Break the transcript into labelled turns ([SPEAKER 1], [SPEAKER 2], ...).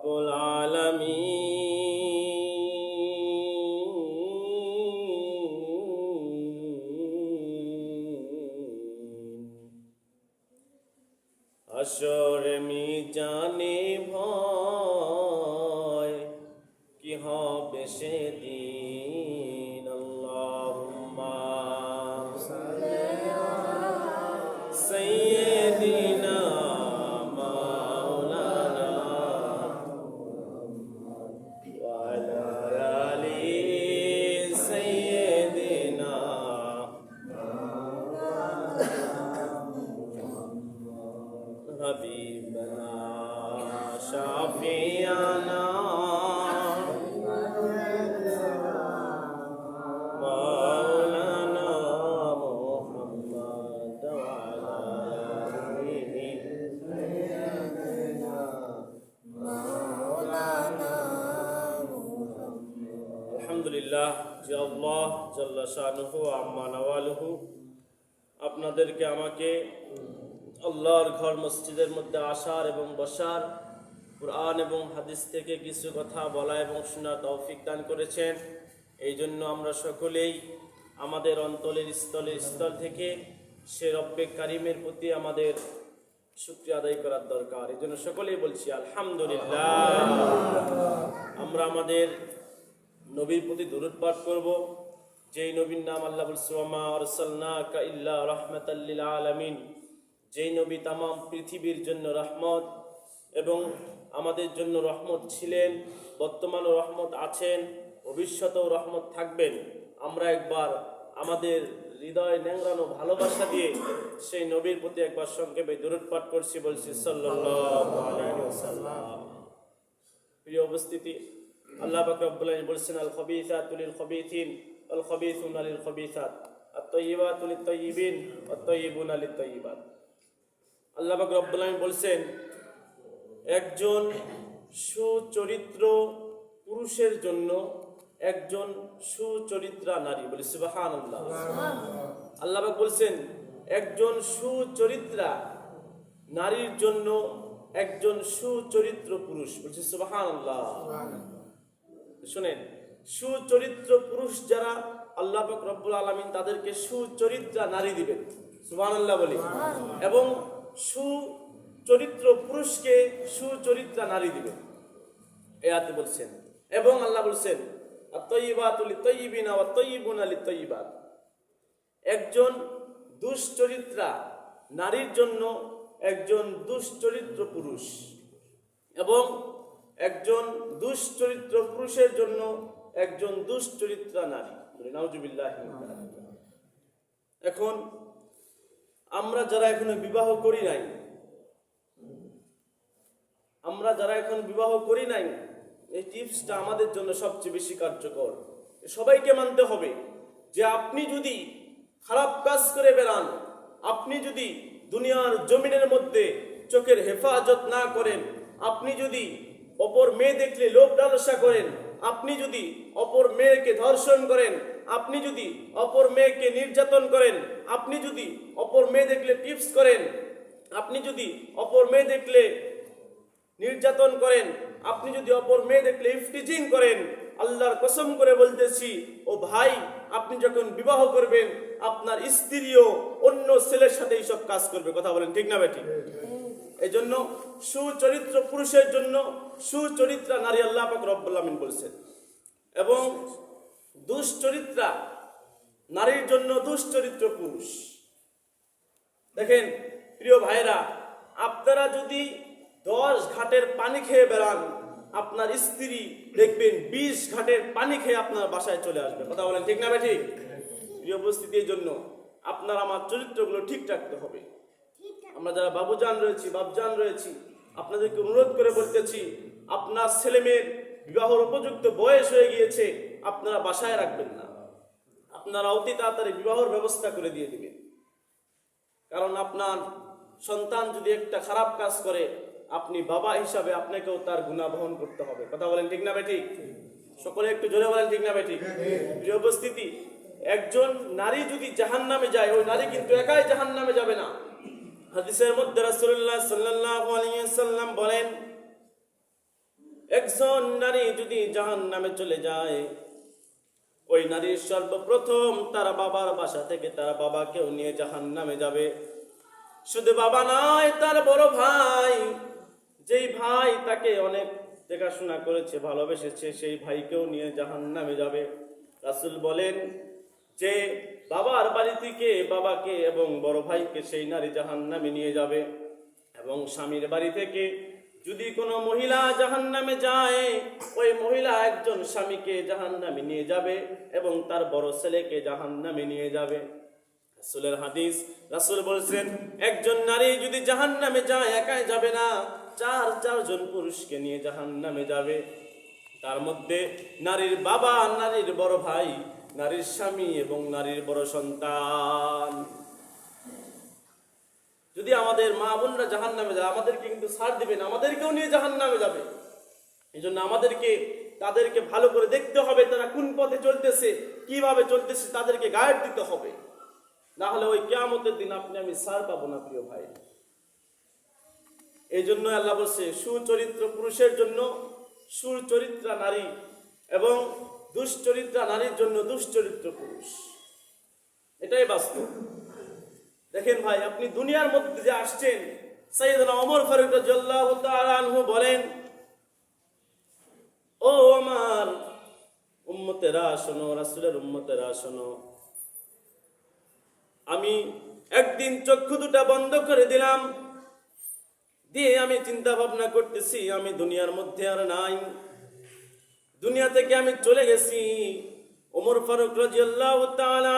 [SPEAKER 1] রব্বুল আলামিন। হাশর মিজানে ভয় কি হবে সেদিন। আল্লাহুম্মা সাইয়্যিদিনা মাওলানা ওয়া আলা আলি সাইয়্যিদিনা হাবিবানা শাফিয়ানা মাওলানা মুহাম্মদ ওয়া আলা আলিহি আলহামদুলিল্লাহ। যে আল্লাহ জাল্লা শানুহু আম্মা নাওয়ালুহু আপনাদেরকে আমাকে আল্লাহর ঘর মসজিদের মধ্যে আসার এবং বসার, কুরআন এবং হাদিস থেকে কিছু কথা বলা এবং শোনার তৌফিক দান করেছেন। এই জন্য আমরা সকলেই আমাদের অন্তরের স্থল থেকে সে রব্বে কারিমের প্রতি আমাদের শুকরিয়া আদায় করার দরকার। এই জন্য সকলেই বলছি আলহামদুলিল্লাহ। আমরা আমাদের নবীর প্রতি দুরূদ পাঠ করব, যেই নবীর নাম আল্লাহ বলছে ওয়ামা আরসালনাকা ইল্লা রাহমাতাল লিল আলামিন। যেই নবী তামাম পৃথিবীর জন্য রহমত এবং আমাদের জন্য রহমত ছিলেন, বর্তমানও রহমত আছেন, ভবিষ্যতেও রহমত থাকবেন। আমরা একবার আমাদের হৃদয় ন্যাংরানো ভালোবাসা দিয়ে সেই নবীর প্রতি একবার সংক্ষেপে দুরূদ পাঠ করছি, বলছি সাল্লাল্লাহু আলাইহি ওয়াসাল্লাম। প্রিয় উপস্থিতি, আল্লাহ পাক রব্বুল আলামিন বলেছেন আল খাবিসাতু লিল খাবিসিন ওয়াল খাবিসুনা লিল খাবিসাত আত-তাইয়্যিবাতু লিত তাইয়্যিবিন ওয়াত তাইয়্যিবুনা লিত তাইয়্যিবাত। আল্লাহ পাক রব্বুল আলামিন বলেছেন একজন সুচরিত্র পুরুষের জন্য একজন সুচরিত্রা নারী, বলি সুবহানাল্লাহ। আল্লাহ পাক বলেছেন একজন সুচরিত্রা নারীর জন্য একজন সুচরিত্র পুরুষ, বলছি সুবহানাল্লাহ। শুনেন, সুচরিত্র পুরুষ যারা আল্লাহ পাক রব্বুল আলামিন তাদেরকে সুচরিত্রা নারী দিবেন, সুবহানাল্লাহ বলি, এবং সুচরিত্র পুরুষকে সুচরিত্রা নারী দিবেন, এই আয়াতে বলছেন। এবং আল্লাহ বলছেন আত-তাইয়্যিবাতু লিত-তাইয়্যিবিনা ওয়াত-তাইয়্যিবুনা লিত-তাইয়্যিবাত। একজন দুশ্চরিত্রা নারীর জন্য একজন দুশ্চরিত্র পুরুষ এবং একজন দুশ্চরিত্র পুরুষের জন্য একজন দুশ্চরিত্রা নারী, নাউজুবিল্লাহ। এখন আমরা যারা এখনো বিবাহ করি নাই, এই টিপসটা আমাদের জন্য সবচেয়ে বেশি কার্যকর। সবাইকে মানতে হবে যে আপনি যদি খারাপ কাজ করে বেড়ান, আপনি যদি দুনিয়ার জমিনের মধ্যে চোখের হেফাজত না করেন, আপনি যদি অপর মেয়ে দেখলে লোভ লালসা করেন, আপনি যদি অপর মেয়েকে ধর্ষণ করেন, আপনি যদি অপর মেয়েকে নির্যাতন করেন, আপনি যদি অপর মেয়ে দেখলে টিপস করেন, আপনি যদি অপর মেয়ে দেখলে নির্যাতন করেন, আপনি যদি অপর মেয়ে দেখলে ইফতিজিং করেন, আল্লাহর কসম করে বলতেছি ও ভাই, আপনি যখন বিবাহ করবেন আপনার স্ত্রীও অন্য ছেলের সাথে এইসব কাজ করবে। কথা বলেন ঠিক না বেঠিক? এই জন্য সুচরিত্র পুরুষের জন্য সুচরিত্রা নারী আল্লাহ পাক রব্বুল আলামিন বলছেন, এবং দুশ্চরিত্রা নারীর জন্য দুশ্চরিত্র পুরুষ। দেখেন প্রিয় ভাইরা, আপনারা যদি 10 ঘাটের পানি খেয়ে বেড়ান, আপনার স্ত্রী দেখবেন 20 ঘাটের পানি খেয়ে আপনার বাসায় চলে আসবে। কথা বলেন ঠিক না বেঠিক? প্রিয় উপস্থিতির জন্য আপনার আমার চরিত্রগুলো ঠিক রাখতে হবে। আমরা যারা বাবুজান রয়েছি, বাপজান রয়েছি, আপনাদেরকে অনুরোধ করে বলতেছি, আপনার ছেলে মেয়ের বিবাহের উপযুক্ত বয়স হয়ে গিয়েছে, আপনারা বাসায় রাখবেন না, আপনারা অতি তাড়াতাড়ি বিবাহের ব্যবস্থা করে দিয়ে দিবেন। কারণ আপনার সন্তান যদি একটা খারাপ কাজ করে, আপনি বাবা হিসাবে আপনাকেও তার গুনাহ বহন করতে হবে। কথা বলেন ঠিক না বেঠিক? সকলে একটু জোরে বলেন ঠিক না বেঠিক? প্রিয় উপস্থিতি, একজন নারী যদি জাহান্নামে যায়, ওই নারী কিন্তু একাই জাহান্নামে যাবে না। হাদিসের মধ্যে রাসূলুল্লাহ সাল্লাল্লাহু আলাইহি ওয়াসাল্লাম বলেন, একজন নারী যদি জাহান্নামে চলে যায়, ওই নারীর সর্বপ্রথম তার বাবার বাসা থেকে তার বাবাকেও নিয়ে জাহান্নামে যাবে। শুধু বাবা নয়, তার বড় ভাই, যেই ভাই তাকে অনেক দেখাশোনা করেছে, ভালোবেসেছে, সেই ভাইকেও নিয়ে জাহান্নামে যাবে। রাসূল বলেন যে বাবার বাড়ি থেকে বাবাকে এবং বড় ভাইকে সেই নারী জাহান্নামে নিয়ে যাবে। এবং স্বামীর বাড়ি থেকে যদি কোনো মহিলা জাহান্নামে যায়, ওই মহিলা একজন স্বামীকে জাহান্নামে নিয়ে যাবে এবং তার বড় ছেলেকে জাহান্নামে নিয়ে যাবে। রাসূলের হাদিস, রাসূল বলছেন একজন নারী যদি জাহান্নামে যায় একাই যাবে না, চারজন পুরুষকে নিয়ে জাহান্নামে যাবে। তার মধ্যে নারীর বাবা, নারীর বড় ভাই, নারীর স্বামী এবং নারীর বড় সন্তান। যদি আমাদের মা বোনরা জাহান্নামে যায়, আমাদেরকে কিন্তু ছাড় দিবেন, আমাদেরকেও নিয়ে জাহান্নামে যাবে। এই জন্য আমাদেরকে তাদেরকে ভালো করে দেখতে হবে, তারা কোন পথে চলতেছে, কিভাবে চলতেছে, তাদেরকে গাইড দিতে হবে। না হলে ওই কিয়ামতের দিন আপনি আমি ছাড় পাবো না প্রিয় ভাই। এই জন্য আল্লাহ বলছে সুচরিত্র পুরুষের জন্য সুচরিত্রা নারী এবং দুশ্চরিত্রা নারীর জন্য দুশ্চরিত্র পুরুষ। এটাই বাস্তব। দেখেন ভাই, আপনি দুনিয়ার মধ্যে যে আসছেন, সাইয়েদনা ওমর ফারুক রাদিয়াল্লাহু তাআলা আনহু বলেন, ও আমার উম্মতেরা শোনো, রাসূলের উম্মতেরা শোনো, আমি একদিন চক্ষু দুটা বন্ধ করে দিলাম, দিয়ে আমি চিন্তা ভাবনা করতেছি আমি দুনিয়ার মধ্যে আর নাই, দুনিয়া থেকে আমি চলে গেছি। ওমর ফারুক রাদিয়াল্লাহু তাআলা